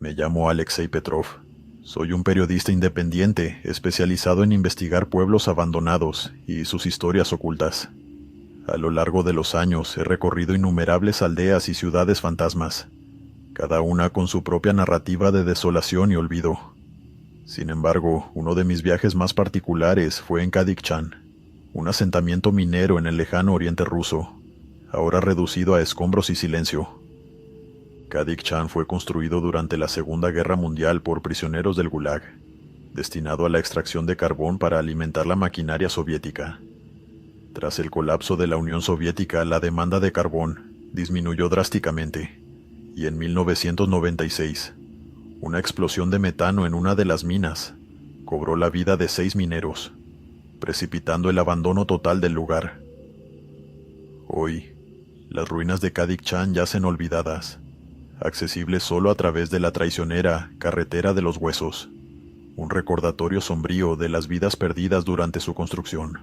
Me llamo Alexei Petrov. Soy un periodista independiente especializado en investigar pueblos abandonados y sus historias ocultas. A lo largo de los años he recorrido innumerables aldeas y ciudades fantasmas, cada una con su propia narrativa de desolación y olvido. Sin embargo, uno de mis viajes más particulares fue en Kadikhchan, un asentamiento minero en el lejano oriente ruso, ahora reducido a escombros y silencio. Kadikhchan fue construido durante la Segunda Guerra Mundial por prisioneros del Gulag, destinado a la extracción de carbón para alimentar la maquinaria soviética. Tras el colapso de la Unión Soviética, la demanda de carbón disminuyó drásticamente, y en 1996, una explosión de metano en una de las minas cobró la vida de 6 mineros, precipitando el abandono total del lugar. Hoy, las ruinas de Kadikhchan yacen olvidadas, accesibles solo a través de la traicionera Carretera de los Huesos, un recordatorio sombrío de las vidas perdidas durante su construcción.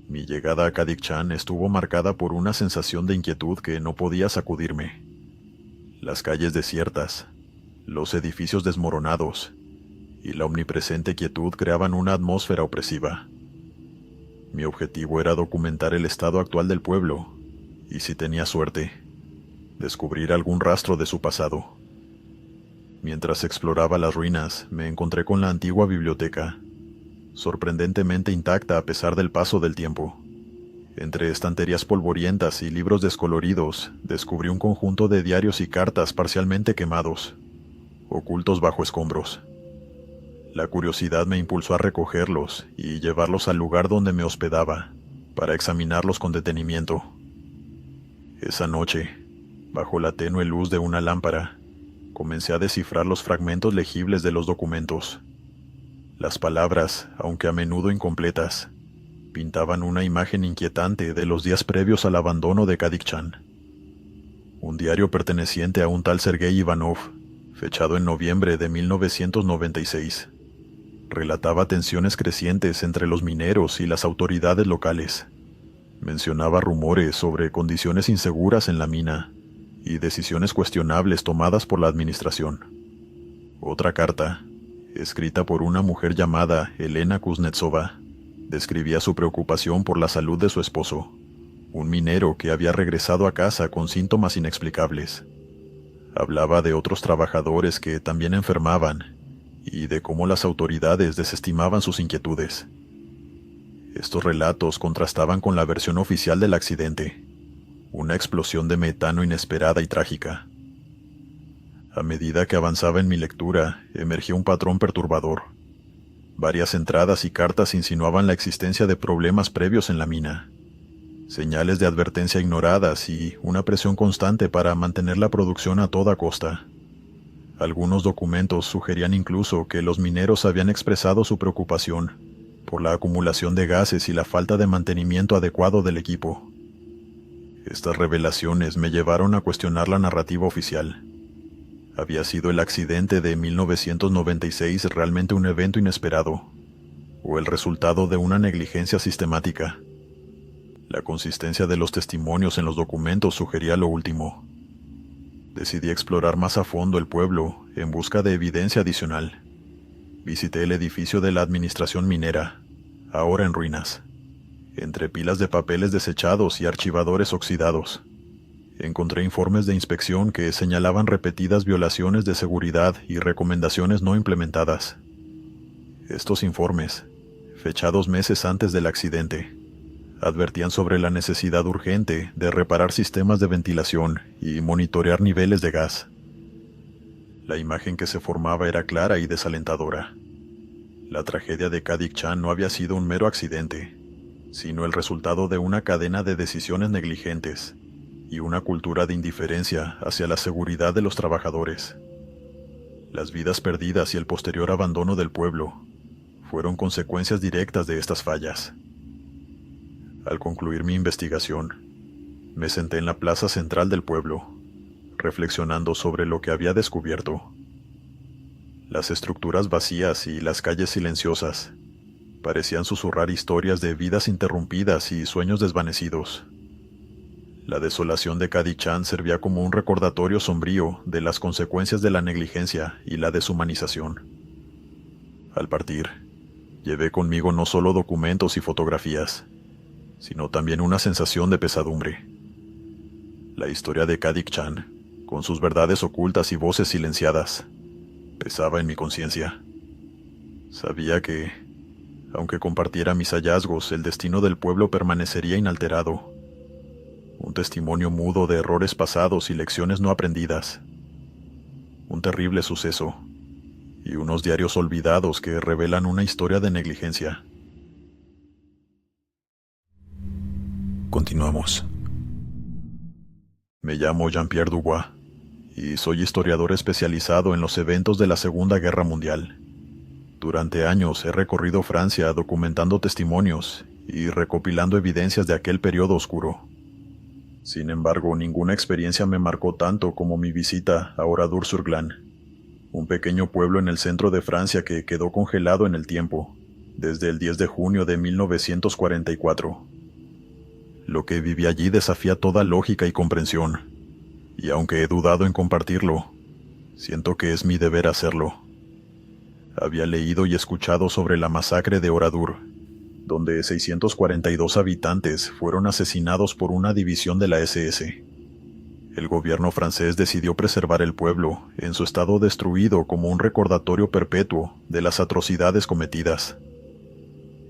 Mi llegada a Kadikhchan estuvo marcada por una sensación de inquietud que no podía sacudirme. Las calles desiertas, los edificios desmoronados y la omnipresente quietud creaban una atmósfera opresiva. Mi objetivo era documentar el estado actual del pueblo y, si tenía suerte, descubrir algún rastro de su pasado. Mientras exploraba las ruinas, me encontré con la antigua biblioteca, sorprendentemente intacta a pesar del paso del tiempo. Entre estanterías polvorientas y libros descoloridos, descubrí un conjunto de diarios y cartas parcialmente quemados, ocultos bajo escombros. La curiosidad me impulsó a recogerlos y llevarlos al lugar donde me hospedaba, para examinarlos con detenimiento. Esa noche, bajo la tenue luz de una lámpara, comencé a descifrar los fragmentos legibles de los documentos. Las palabras, aunque a menudo incompletas, pintaban una imagen inquietante de los días previos al abandono de Kadikhchan. Un diario perteneciente a un tal Sergei Ivanov, fechado en noviembre de 1996, relataba tensiones crecientes entre los mineros y las autoridades locales. Mencionaba rumores sobre condiciones inseguras en la mina y decisiones cuestionables tomadas por la administración. Otra carta, escrita por una mujer llamada Elena Kuznetsova, describía su preocupación por la salud de su esposo, un minero que había regresado a casa con síntomas inexplicables. Hablaba de otros trabajadores que también enfermaban y de cómo las autoridades desestimaban sus inquietudes. Estos relatos contrastaban con la versión oficial del accidente, una explosión de metano inesperada y trágica. A medida que avanzaba en mi lectura, emergía un patrón perturbador. Varias entradas y cartas insinuaban la existencia de problemas previos en la mina, señales de advertencia ignoradas y una presión constante para mantener la producción a toda costa. Algunos documentos sugerían incluso que los mineros habían expresado su preocupación por la acumulación de gases y la falta de mantenimiento adecuado del equipo. Estas revelaciones me llevaron a cuestionar la narrativa oficial. ¿Había sido el accidente de 1996 realmente un evento inesperado, o el resultado de una negligencia sistemática? La consistencia de los testimonios en los documentos sugería lo último. Decidí explorar más a fondo el pueblo en busca de evidencia adicional. Visité el edificio de la administración minera, ahora en ruinas. Entre pilas de papeles desechados y archivadores oxidados, encontré informes de inspección que señalaban repetidas violaciones de seguridad y recomendaciones no implementadas. Estos informes, fechados meses antes del accidente, advertían sobre la necesidad urgente de reparar sistemas de ventilación y monitorear niveles de gas. La imagen que se formaba era clara y desalentadora. La tragedia de Kadikhchan no había sido un mero accidente, sino el resultado de una cadena de decisiones negligentes y una cultura de indiferencia hacia la seguridad de los trabajadores. Las vidas perdidas y el posterior abandono del pueblo fueron consecuencias directas de estas fallas. Al concluir mi investigación, me senté en la plaza central del pueblo, reflexionando sobre lo que había descubierto. Las estructuras vacías y las calles silenciosas parecían susurrar historias de vidas interrumpidas y sueños desvanecidos. La desolación de Cadichán servía como un recordatorio sombrío de las consecuencias de la negligencia y la deshumanización. Al partir, llevé conmigo no solo documentos y fotografías, sino también una sensación de pesadumbre. La historia de Cadichán, con sus verdades ocultas y voces silenciadas, pesaba en mi conciencia. Sabía que, aunque compartiera mis hallazgos, el destino del pueblo permanecería inalterado. Un testimonio mudo de errores pasados y lecciones no aprendidas. Un terrible suceso, y unos diarios olvidados que revelan una historia de negligencia. Continuamos. Me llamo Jean-Pierre Dubois, y soy historiador especializado en los eventos de la Segunda Guerra Mundial. Durante años he recorrido Francia documentando testimonios y recopilando evidencias de aquel periodo oscuro. Sin embargo, ninguna experiencia me marcó tanto como mi visita a Oradour-sur-Glane, un pequeño pueblo en el centro de Francia que quedó congelado en el tiempo, desde el 10 de junio de 1944. Lo que viví allí desafía toda lógica y comprensión, y aunque he dudado en compartirlo, siento que es mi deber hacerlo. Había leído y escuchado sobre la masacre de Oradour, donde 642 habitantes fueron asesinados por una división de la SS. El gobierno francés decidió preservar el pueblo en su estado destruido como un recordatorio perpetuo de las atrocidades cometidas.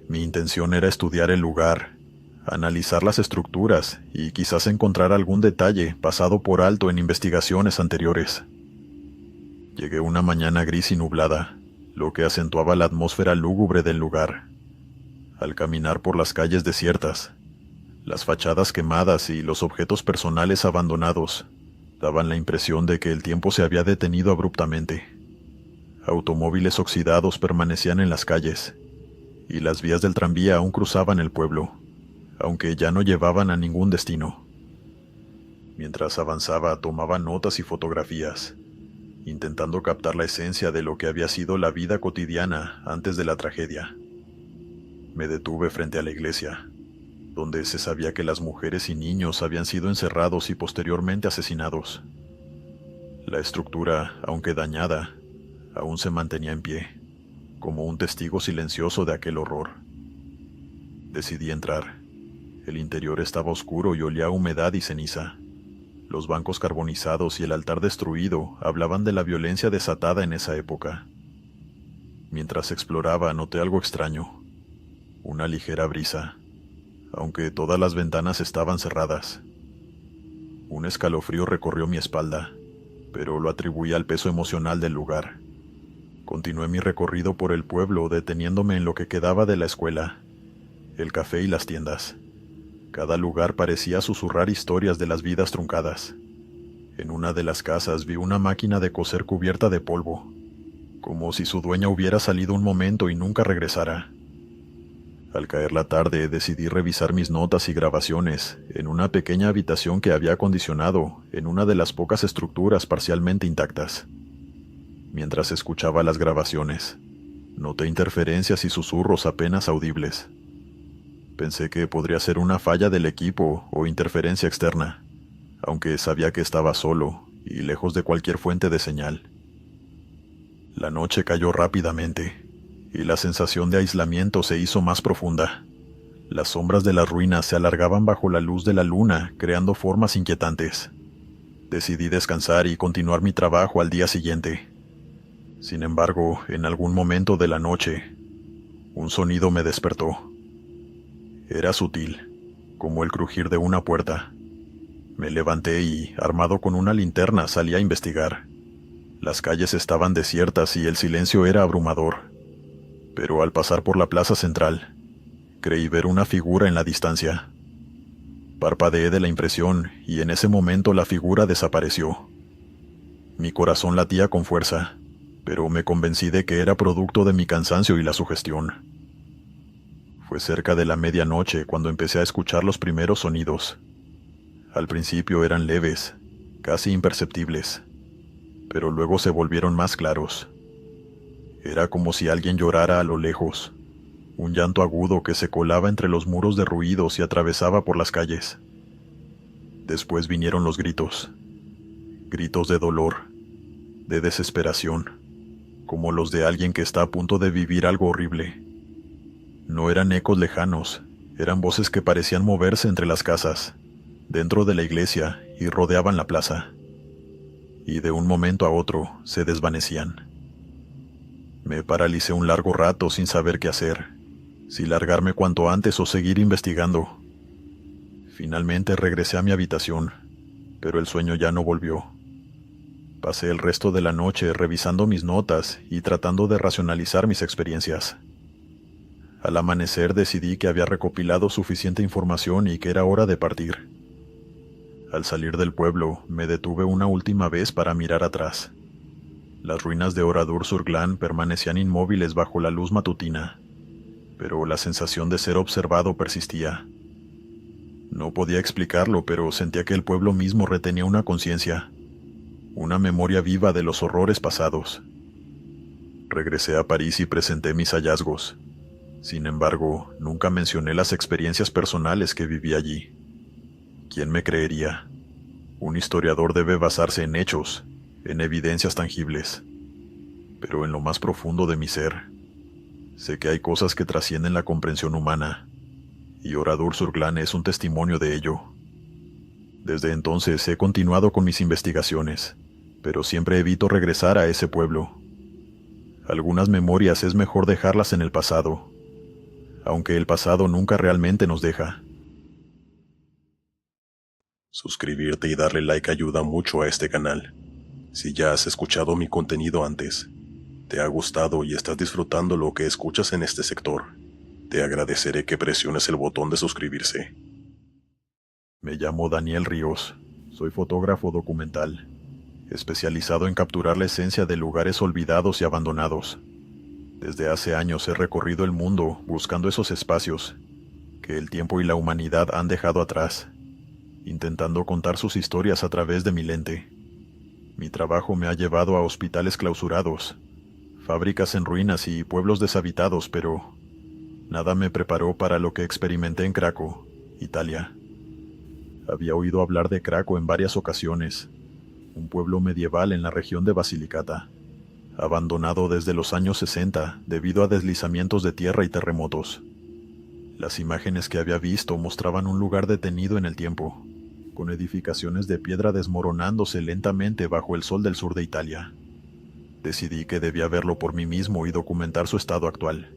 Mi intención era estudiar el lugar, analizar las estructuras y quizás encontrar algún detalle pasado por alto en investigaciones anteriores. Llegué una mañana gris y nublada, lo que acentuaba la atmósfera lúgubre del lugar. Al caminar por las calles desiertas, las fachadas quemadas y los objetos personales abandonados daban la impresión de que el tiempo se había detenido abruptamente. Automóviles oxidados permanecían en las calles, y las vías del tranvía aún cruzaban el pueblo, aunque ya no llevaban a ningún destino. Mientras avanzaba, tomaba notas y fotografías, intentando captar la esencia de lo que había sido la vida cotidiana antes de la tragedia. Me detuve frente a la iglesia, donde se sabía que las mujeres y niños habían sido encerrados y posteriormente asesinados. La estructura, aunque dañada, aún se mantenía en pie, como un testigo silencioso de aquel horror. Decidí entrar. El interior estaba oscuro y olía a humedad y ceniza. Los bancos carbonizados y el altar destruido hablaban de la violencia desatada en esa época. Mientras exploraba, noté algo extraño. Una ligera brisa, aunque todas las ventanas estaban cerradas. Un escalofrío recorrió mi espalda, pero lo atribuí al peso emocional del lugar. Continué mi recorrido por el pueblo, deteniéndome en lo que quedaba de la escuela, el café y las tiendas. Cada lugar parecía susurrar historias de las vidas truncadas. En una de las casas vi una máquina de coser cubierta de polvo, como si su dueña hubiera salido un momento y nunca regresara. Al caer la tarde, decidí revisar mis notas y grabaciones en una pequeña habitación que había acondicionado en una de las pocas estructuras parcialmente intactas. Mientras escuchaba las grabaciones, noté interferencias y susurros apenas audibles. Pensé que podría ser una falla del equipo o interferencia externa, aunque sabía que estaba solo y lejos de cualquier fuente de señal. La noche cayó rápidamente, y la sensación de aislamiento se hizo más profunda. Las sombras de las ruinas se alargaban bajo la luz de la luna, creando formas inquietantes. Decidí descansar y continuar mi trabajo al día siguiente. Sin embargo, en algún momento de la noche, un sonido me despertó. Era sutil, como el crujir de una puerta. Me levanté y, armado con una linterna, salí a investigar. Las calles estaban desiertas y el silencio era abrumador. Pero al pasar por la plaza central, creí ver una figura en la distancia. Parpadeé de la impresión y en ese momento la figura desapareció. Mi corazón latía con fuerza, pero me convencí de que era producto de mi cansancio y la sugestión. Fue cerca de la medianoche cuando empecé a escuchar los primeros sonidos. Al principio eran leves, casi imperceptibles, pero luego se volvieron más claros. Era como si alguien llorara a lo lejos, un llanto agudo que se colaba entre los muros derruidos y atravesaba por las calles. Después vinieron los gritos. Gritos de dolor, de desesperación, como los de alguien que está a punto de vivir algo horrible. No eran ecos lejanos, eran voces que parecían moverse entre las casas, dentro de la iglesia y rodeaban la plaza. Y de un momento a otro se desvanecían. Me paralicé un largo rato sin saber qué hacer, si largarme cuanto antes o seguir investigando. Finalmente regresé a mi habitación, pero el sueño ya no volvió. Pasé el resto de la noche revisando mis notas y tratando de racionalizar mis experiencias. Al amanecer decidí que había recopilado suficiente información y que era hora de partir. Al salir del pueblo, me detuve una última vez para mirar atrás. Las ruinas de Oradour-sur-Glane permanecían inmóviles bajo la luz matutina, pero la sensación de ser observado persistía. No podía explicarlo, pero sentía que el pueblo mismo retenía una conciencia, una memoria viva de los horrores pasados. Regresé a París y presenté mis hallazgos. Sin embargo, nunca mencioné las experiencias personales que viví allí. ¿Quién me creería? Un historiador debe basarse en hechos, en evidencias tangibles. Pero en lo más profundo de mi ser, sé que hay cosas que trascienden la comprensión humana, y Oradour-sur-Glane es un testimonio de ello. Desde entonces he continuado con mis investigaciones, pero siempre evito regresar a ese pueblo. Algunas memorias es mejor dejarlas en el pasado, aunque el pasado nunca realmente nos deja. Suscribirte y darle like ayuda mucho a este canal. Si ya has escuchado mi contenido antes, te ha gustado y estás disfrutando lo que escuchas en este sector, te agradeceré que presiones el botón de suscribirse. Me llamo Daniel Ríos, soy fotógrafo documental, especializado en capturar la esencia de lugares olvidados y abandonados. Desde hace años he recorrido el mundo buscando esos espacios que el tiempo y la humanidad han dejado atrás, intentando contar sus historias a través de mi lente. Mi trabajo me ha llevado a hospitales clausurados, fábricas en ruinas y pueblos deshabitados, pero nada me preparó para lo que experimenté en Craco, Italia. Había oído hablar de Craco en varias ocasiones, un pueblo medieval en la región de Basilicata, abandonado desde los años 60 debido a deslizamientos de tierra y terremotos. Las imágenes que había visto mostraban un lugar detenido en el tiempo, con edificaciones de piedra desmoronándose lentamente bajo el sol del sur de Italia. Decidí que debía verlo por mí mismo y documentar su estado actual.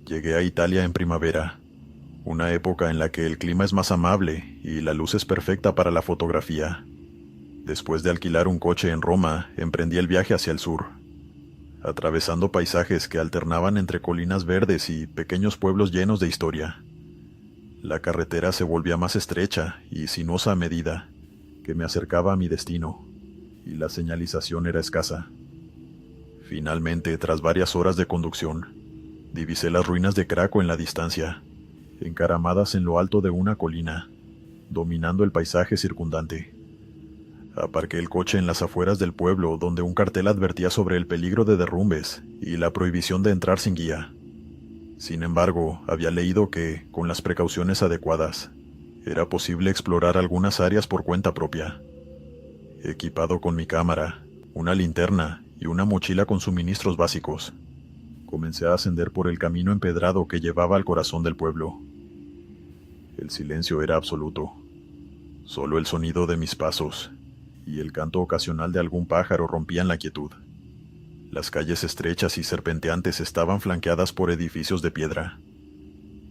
Llegué a Italia en primavera, una época en la que el clima es más amable y la luz es perfecta para la fotografía. Después de alquilar un coche en Roma, emprendí el viaje hacia el sur, atravesando paisajes que alternaban entre colinas verdes y pequeños pueblos llenos de historia. La carretera se volvía más estrecha y sinuosa a medida que me acercaba a mi destino, y la señalización era escasa. Finalmente, tras varias horas de conducción, divisé las ruinas de Craco en la distancia, encaramadas en lo alto de una colina, dominando el paisaje circundante. Aparqué el coche en las afueras del pueblo, donde un cartel advertía sobre el peligro de derrumbes y la prohibición de entrar sin guía. Sin embargo, había leído que, con las precauciones adecuadas, era posible explorar algunas áreas por cuenta propia. Equipado con mi cámara, una linterna y una mochila con suministros básicos, comencé a ascender por el camino empedrado que llevaba al corazón del pueblo. El silencio era absoluto. Solo el sonido de mis pasos y el canto ocasional de algún pájaro rompían la quietud. Las calles estrechas y serpenteantes estaban flanqueadas por edificios de piedra,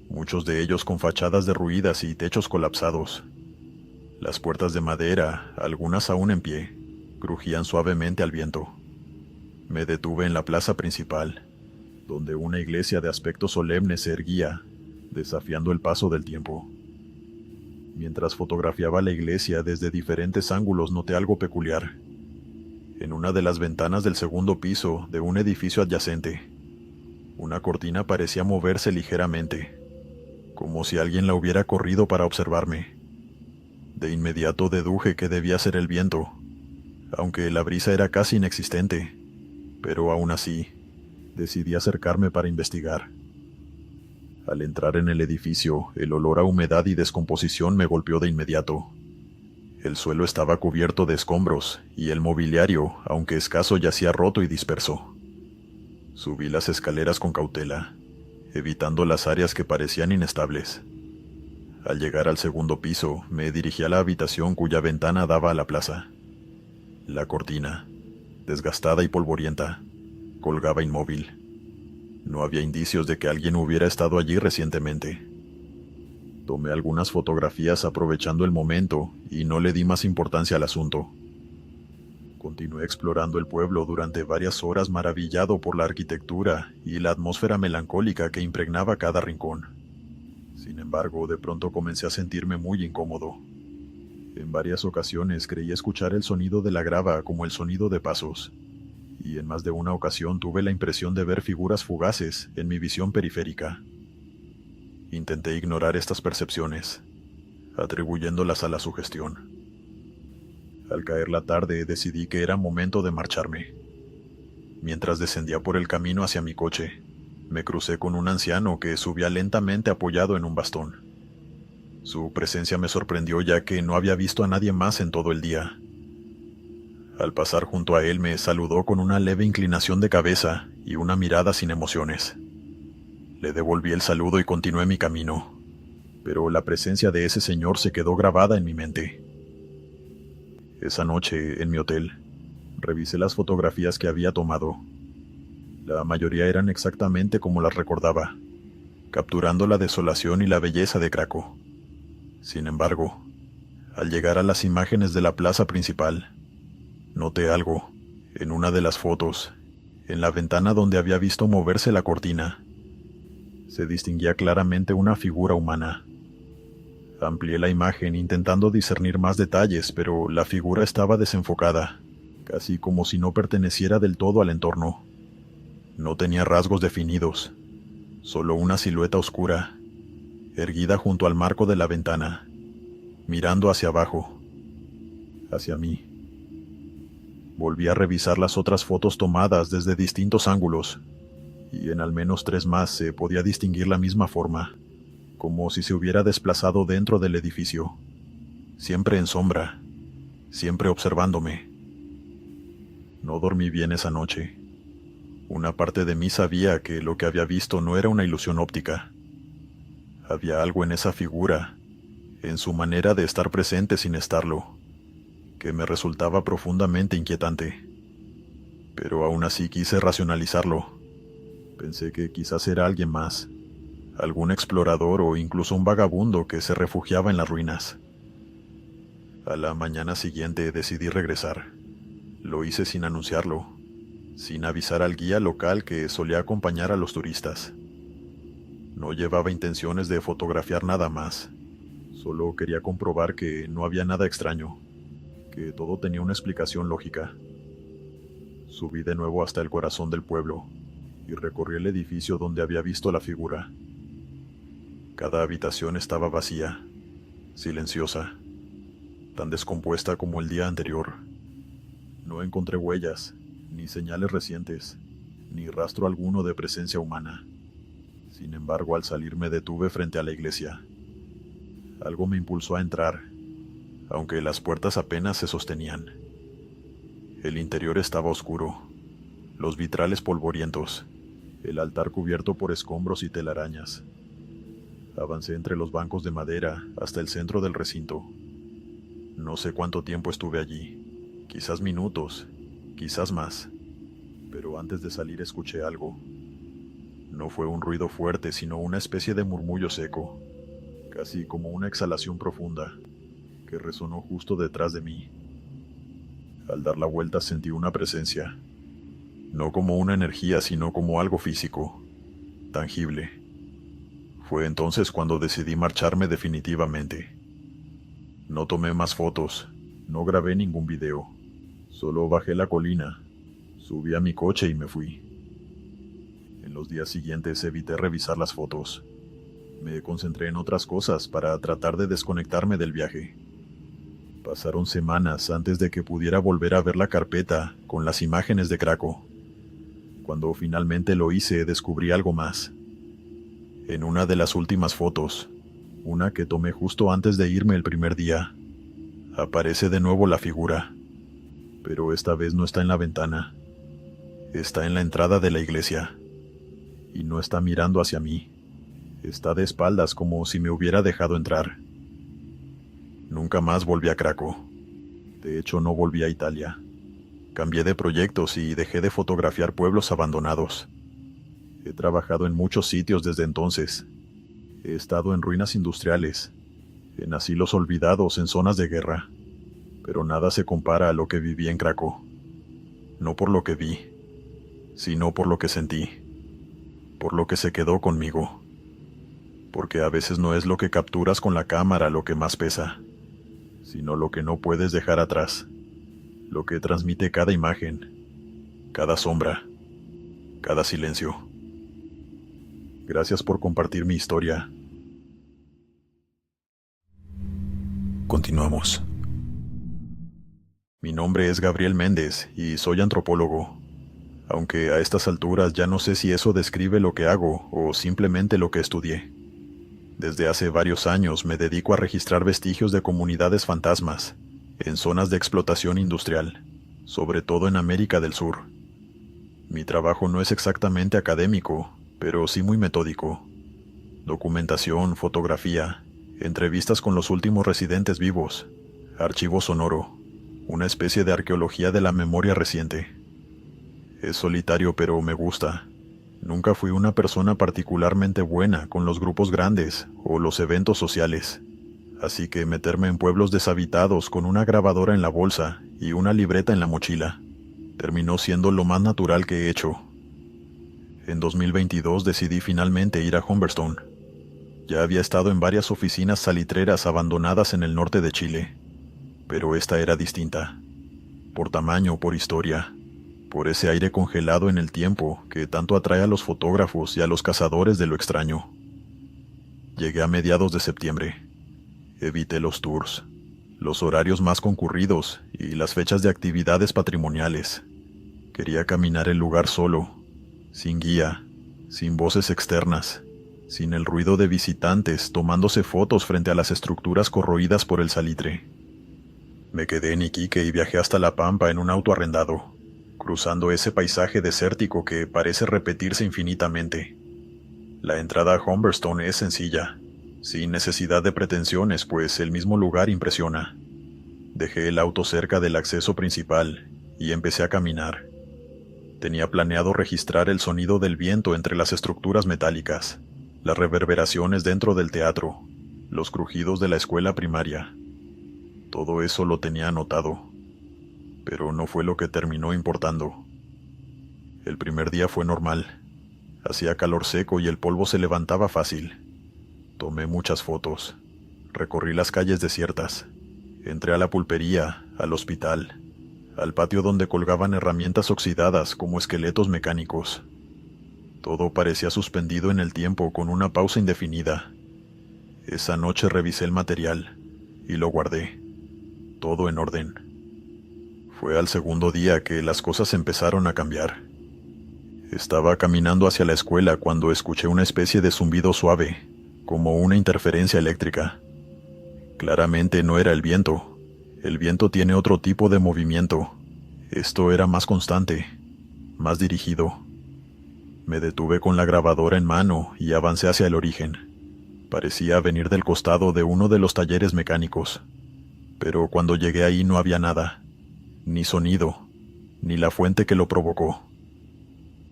muchos de ellos con fachadas derruidas y techos colapsados. Las puertas de madera, algunas aún en pie, crujían suavemente al viento. Me detuve en la plaza principal, donde una iglesia de aspecto solemne se erguía, desafiando el paso del tiempo. Mientras fotografiaba la iglesia desde diferentes ángulos noté algo peculiar. En una de las ventanas del segundo piso de un edificio adyacente, una cortina parecía moverse ligeramente, como si alguien la hubiera corrido para observarme. De inmediato deduje que debía ser el viento, aunque la brisa era casi inexistente, pero aún así, decidí acercarme para investigar. Al entrar en el edificio, el olor a humedad y descomposición me golpeó de inmediato. El suelo estaba cubierto de escombros y el mobiliario, aunque escaso, yacía roto y disperso. Subí las escaleras con cautela, evitando las áreas que parecían inestables. Al llegar al segundo piso, me dirigí a la habitación cuya ventana daba a la plaza. La cortina, desgastada y polvorienta, colgaba inmóvil. No había indicios de que alguien hubiera estado allí recientemente. Tomé algunas fotografías aprovechando el momento y no le di más importancia al asunto. Continué explorando el pueblo durante varias horas, maravillado por la arquitectura y la atmósfera melancólica que impregnaba cada rincón. Sin embargo, de pronto comencé a sentirme muy incómodo. En varias ocasiones creí escuchar el sonido de la grava como el sonido de pasos, y en más de una ocasión tuve la impresión de ver figuras fugaces en mi visión periférica. Intenté ignorar estas percepciones, atribuyéndolas a la sugestión. Al caer la tarde decidí que era momento de marcharme. Mientras descendía por el camino hacia mi coche, me crucé con un anciano que subía lentamente apoyado en un bastón. Su presencia me sorprendió ya que no había visto a nadie más en todo el día. Al pasar junto a él me saludó con una leve inclinación de cabeza y una mirada sin emociones. Le devolví el saludo y continué mi camino, pero la presencia de ese señor se quedó grabada en mi mente. Esa noche, en mi hotel, revisé las fotografías que había tomado. La mayoría eran exactamente como las recordaba, capturando la desolación y la belleza de Krakow. Sin embargo, al llegar a las imágenes de la plaza principal, noté algo. En una de las fotos, en la ventana donde había visto moverse la cortina, se distinguía claramente una figura humana. Amplié la imagen intentando discernir más detalles, pero la figura estaba desenfocada, casi como si no perteneciera del todo al entorno. No tenía rasgos definidos, solo una silueta oscura, erguida junto al marco de la ventana, mirando hacia abajo, hacia mí. Volví a revisar las otras fotos tomadas desde distintos ángulos, y en al menos 3 más se podía distinguir la misma forma, como si se hubiera desplazado dentro del edificio, siempre en sombra, siempre observándome. No dormí bien esa noche. Una parte de mí sabía que lo que había visto no era una ilusión óptica. Había algo en esa figura, en su manera de estar presente sin estarlo, que me resultaba profundamente inquietante. Pero aún así quise racionalizarlo. Pensé que quizás era alguien más, algún explorador o incluso un vagabundo que se refugiaba en las ruinas. A la mañana siguiente decidí regresar. Lo hice sin anunciarlo, sin avisar al guía local que solía acompañar a los turistas. No llevaba intenciones de fotografiar nada más. Solo quería comprobar que no había nada extraño, que todo tenía una explicación lógica. Subí de nuevo hasta el corazón del pueblo y recorrí el edificio donde había visto la figura. Cada habitación estaba vacía, silenciosa, tan descompuesta como el día anterior. No encontré huellas, ni señales recientes, ni rastro alguno de presencia humana. Sin embargo, al salir me detuve frente a la iglesia. Algo me impulsó a entrar, aunque las puertas apenas se sostenían. El interior estaba oscuro, los vitrales polvorientos, el altar cubierto por escombros y telarañas. Avancé entre los bancos de madera hasta el centro del recinto. No sé cuánto tiempo estuve allí, quizás minutos, quizás más, pero antes de salir escuché algo. No fue un ruido fuerte, sino una especie de murmullo seco, casi como una exhalación profunda, que resonó justo detrás de mí. Al dar la vuelta sentí una presencia, no como una energía, sino como algo físico, tangible. Fue entonces cuando decidí marcharme definitivamente. No tomé más fotos, no grabé ningún video, solo bajé la colina, subí a mi coche y me fui. En los días siguientes evité revisar las fotos. Me concentré en otras cosas para tratar de desconectarme del viaje. Pasaron semanas antes de que pudiera volver a ver la carpeta con las imágenes de Krakow. Cuando finalmente lo hice, descubrí algo más. En una de las últimas fotos, una que tomé justo antes de irme el primer día, Aparece de nuevo la figura, pero esta vez no está en la ventana. Está en la entrada de la iglesia, y no está mirando hacia mí. Está de espaldas como si me hubiera dejado entrar. Nunca más volví a Craco. De hecho, no volví a Italia. Cambié de proyectos y dejé de fotografiar pueblos abandonados. He trabajado en muchos sitios desde entonces. He estado en ruinas industriales, en asilos olvidados, en zonas de guerra. Pero nada se compara a lo que viví en Craco. No por lo que vi, sino por lo que sentí. Por lo que se quedó conmigo. Porque a veces no es lo que capturas con la cámara lo que más pesa, sino lo que no puedes dejar atrás, lo que transmite cada imagen, cada sombra, cada silencio. Gracias por compartir mi historia. Continuamos. Mi nombre es Gabriel Méndez y soy antropólogo, aunque a estas alturas ya no sé si eso describe lo que hago o simplemente lo que estudié. Desde hace varios años me dedico a registrar vestigios de comunidades fantasmas en zonas de explotación industrial, sobre todo en América del Sur. Mi trabajo no es exactamente académico, pero sí muy metódico. Documentación, fotografía, entrevistas con los últimos residentes vivos, archivo sonoro, una especie de arqueología de la memoria reciente. Es solitario, pero me gusta. Nunca fui una persona particularmente buena con los grupos grandes o los eventos sociales, así que meterme en pueblos deshabitados con una grabadora en la bolsa y una libreta en la mochila terminó siendo lo más natural que he hecho. En 2022 decidí finalmente ir a Humberstone. Ya había estado en varias oficinas salitreras abandonadas en el norte de Chile, pero esta era distinta, por tamaño, por historia, por ese aire congelado en el tiempo que tanto atrae a los fotógrafos y a los cazadores de lo extraño. Llegué a mediados de septiembre. Evité los tours, los horarios más concurridos y las fechas de actividades patrimoniales. Quería caminar el lugar solo, sin guía, sin voces externas, sin el ruido de visitantes tomándose fotos frente a las estructuras corroídas por el salitre. Me quedé en Iquique y viajé hasta La Pampa en un auto arrendado, cruzando ese paisaje desértico que parece repetirse infinitamente. La entrada a Humberstone es sencilla, sin necesidad de pretensiones, pues el mismo lugar impresiona. Dejé el auto cerca del acceso principal y empecé a caminar. Tenía planeado registrar el sonido del viento entre las estructuras metálicas, las reverberaciones dentro del teatro, los crujidos de la escuela primaria. Todo eso lo tenía anotado, pero no fue lo que terminó importando. El primer día fue normal. Hacía calor seco y el polvo se levantaba fácil. Tomé muchas fotos. Recorrí las calles desiertas. Entré a la pulpería, al hospital, al patio donde colgaban herramientas oxidadas como esqueletos mecánicos. Todo parecía suspendido en el tiempo con una pausa indefinida. Esa noche revisé el material y lo guardé. Todo en orden. Fue al segundo día que las cosas empezaron a cambiar. Estaba caminando hacia la escuela cuando escuché una especie de zumbido suave, como una interferencia eléctrica. Claramente no era el viento. El viento tiene otro tipo de movimiento. Esto era más constante, más dirigido. Me detuve con la grabadora en mano y avancé hacia el origen. Parecía venir del costado de uno de los talleres mecánicos. Pero cuando llegué ahí no había nada. Ni sonido, ni la fuente que lo provocó.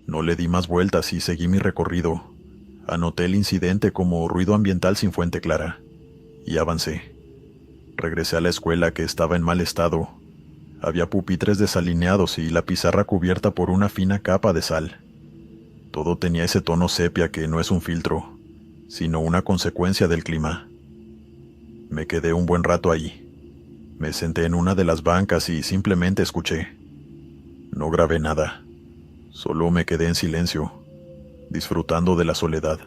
No le di más vueltas y seguí mi recorrido. Anoté el incidente como ruido ambiental sin fuente clara, y avancé. Regresé a la escuela, que estaba en mal estado. Había pupitres desalineados y la pizarra cubierta por una fina capa de sal. Todo tenía ese tono sepia que no es un filtro, sino una consecuencia del clima. Me quedé un buen rato ahí. Me senté en una de las bancas y simplemente escuché. No grabé nada. Solo me quedé en silencio, disfrutando de la soledad.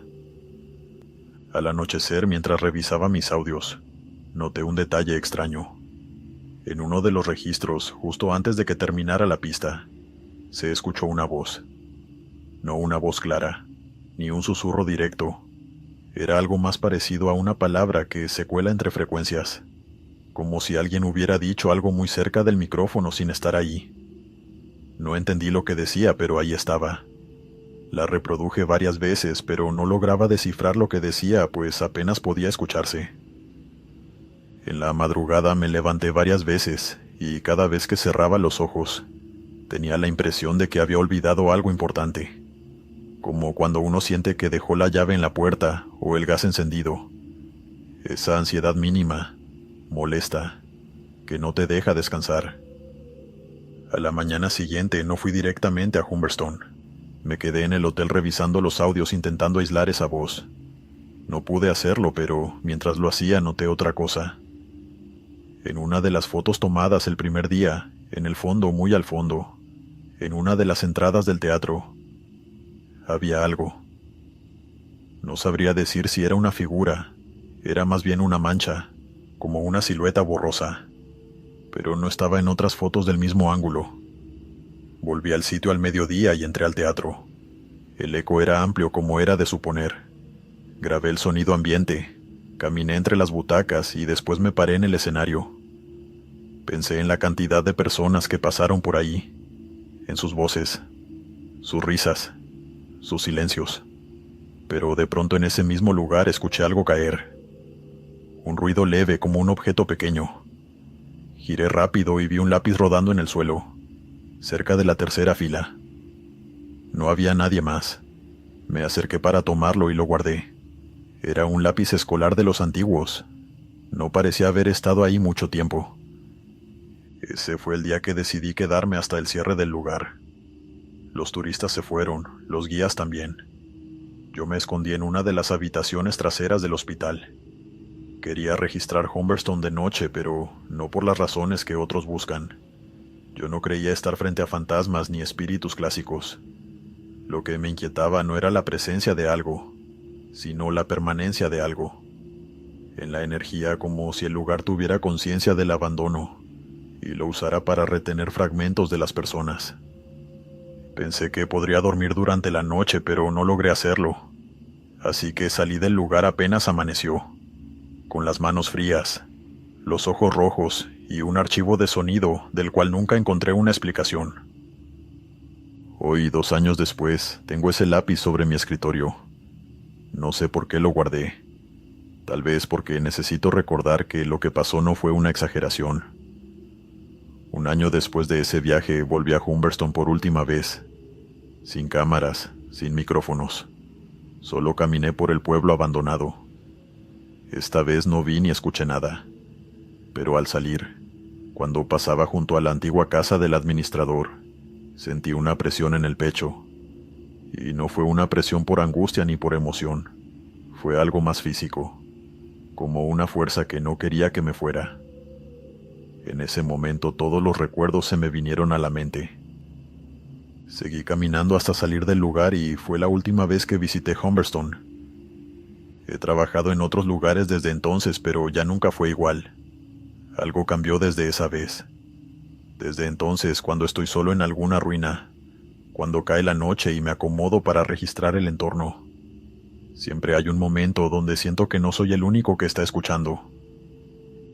Al anochecer, mientras revisaba mis audios, noté un detalle extraño. En uno de los registros, justo antes de que terminara la pista, se escuchó una voz. No una voz clara, ni un susurro directo. Era algo más parecido a una palabra que se cuela entre frecuencias. como si alguien hubiera dicho algo muy cerca del micrófono sin estar ahí. No entendí lo que decía, pero ahí estaba. La reproduje varias veces, pero no lograba descifrar lo que decía, pues apenas podía escucharse. En la madrugada me levanté varias veces, y cada vez que cerraba los ojos, tenía la impresión de que había olvidado algo importante, como cuando uno siente que dejó la llave en la puerta o el gas encendido. Esa ansiedad mínima, molesta, que no te deja descansar. A la mañana siguiente no fui directamente a Humberstone. Me quedé en el hotel revisando los audios intentando aislar esa voz. No pude hacerlo, pero mientras lo hacía noté otra cosa. En una de las fotos tomadas el primer día, en el fondo, muy al fondo, en una de las entradas del teatro, había algo. No sabría decir si era una figura, era más bien una mancha, como una silueta borrosa, pero no estaba en otras fotos del mismo ángulo. Volví al sitio al mediodía y entré al teatro. El eco era amplio como era de suponer. Grabé el sonido ambiente, caminé entre las butacas y después me paré en el escenario. Pensé en la cantidad de personas que pasaron por ahí, en sus voces, sus risas, sus silencios. Pero de pronto en ese mismo lugar escuché algo caer. Un ruido leve como un objeto pequeño. Giré rápido y vi un lápiz rodando en el suelo, cerca de la tercera fila. No había nadie más. Me acerqué para tomarlo y lo guardé. Era un lápiz escolar de los antiguos. No parecía haber estado ahí mucho tiempo. Ese fue el día que decidí quedarme hasta el cierre del lugar. Los turistas se fueron, los guías también. Yo me escondí en una de las habitaciones traseras del hospital. Quería registrar Humberstone de noche, pero no por las razones que otros buscan. Yo no creía estar frente a fantasmas ni espíritus clásicos. Lo que me inquietaba no era la presencia de algo, sino la permanencia de algo. En la energía, como si el lugar tuviera conciencia del abandono y lo usara para retener fragmentos de las personas. Pensé que podría dormir durante la noche, pero no logré hacerlo. Así que salí del lugar apenas amaneció, con las manos frías, los ojos rojos y un archivo de sonido del cual nunca encontré una explicación. Hoy, 2 años después, tengo ese lápiz sobre mi escritorio. No sé por qué lo guardé. Tal vez porque necesito recordar que lo que pasó no fue una exageración. 1 año después de ese viaje volví a Humberstone por última vez. Sin cámaras, sin micrófonos. Solo caminé por el pueblo abandonado. Esta vez no vi ni escuché nada. Pero al salir, cuando pasaba junto a la antigua casa del administrador, sentí una presión en el pecho. Y no fue una presión por angustia ni por emoción. Fue algo más físico, como una fuerza que no quería que me fuera. En ese momento todos los recuerdos se me vinieron a la mente. Seguí caminando hasta salir del lugar y fue la última vez que visité Humberstone. He trabajado en otros lugares desde entonces, pero ya nunca fue igual. Algo cambió desde esa vez. Desde entonces, cuando estoy solo en alguna ruina, cuando cae la noche y me acomodo para registrar el entorno, siempre hay un momento donde siento que no soy el único que está escuchando.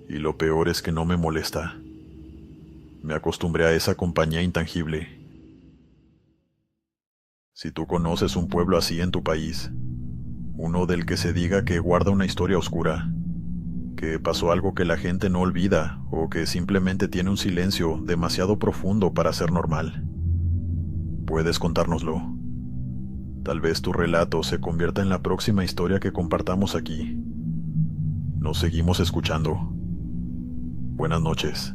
Y lo peor es que no me molesta. Me acostumbré a esa compañía intangible. Si tú conoces un pueblo así en tu país, uno del que se diga que guarda una historia oscura, que pasó algo que la gente no olvida o que simplemente tiene un silencio demasiado profundo para ser normal, puedes contárnoslo. Tal vez tu relato se convierta en la próxima historia que compartamos aquí. Nos seguimos escuchando. Buenas noches.